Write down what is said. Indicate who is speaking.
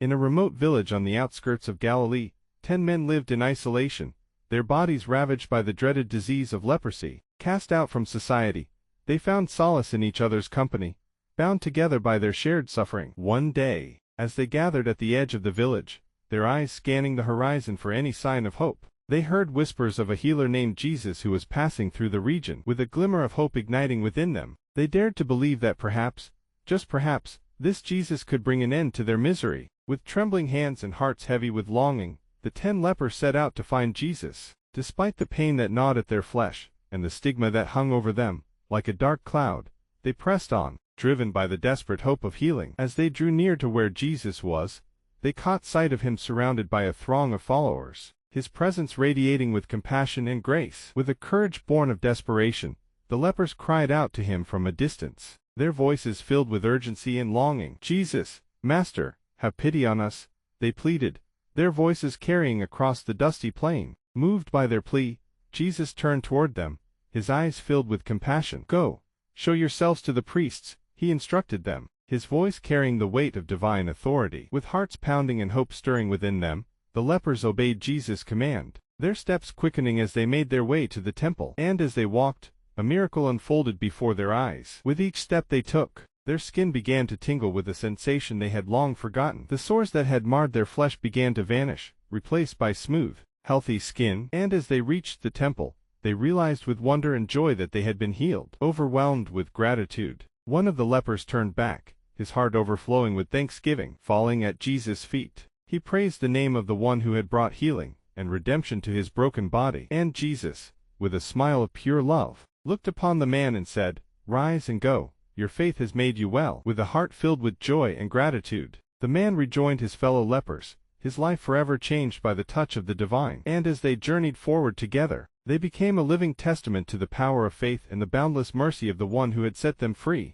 Speaker 1: In a remote village on the outskirts of Galilee, 10 men lived in isolation, their bodies ravaged by the dreaded disease of leprosy. Cast out from society, they found solace in each other's company, bound together by their shared suffering. One day, as they gathered at the edge of the village, their eyes scanning the horizon for any sign of hope, they heard whispers of a healer named Jesus who was passing through the region. With a glimmer of hope igniting within them, they dared to believe that perhaps, just perhaps, this Jesus could bring an end to their misery. With trembling hands and hearts heavy with longing, the 10 lepers set out to find Jesus. Despite the pain that gnawed at their flesh, and the stigma that hung over them, like a dark cloud, they pressed on, driven by the desperate hope of healing. As they drew near to where Jesus was, they caught sight of him surrounded by a throng of followers, his presence radiating with compassion and grace. With a courage born of desperation, the lepers cried out to him from a distance, their voices filled with urgency and longing. "Jesus, Master, have pity on us," they pleaded, their voices carrying across the dusty plain. Moved by their plea, Jesus turned toward them, his eyes filled with compassion. "Go, show yourselves to the priests," he instructed them, his voice carrying the weight of divine authority. With hearts pounding and hope stirring within them, the lepers obeyed Jesus' command, their steps quickening as they made their way to the temple. And as they walked, a miracle unfolded before their eyes. With each step they took, their skin began to tingle with a sensation they had long forgotten. The sores that had marred their flesh began to vanish, replaced by smooth, healthy skin. And as they reached the temple, they realized with wonder and joy that they had been healed. Overwhelmed with gratitude, one of the lepers turned back, his heart overflowing with thanksgiving. Falling at Jesus' feet, he praised the name of the one who had brought healing and redemption to his broken body. And Jesus, with a smile of pure love, looked upon the man and said, "Rise and go, your faith has made you well." With a heart filled with joy and gratitude, the man rejoined his fellow lepers, his life forever changed by the touch of the divine. And as they journeyed forward together, they became a living testament to the power of faith and the boundless mercy of the one who had set them free.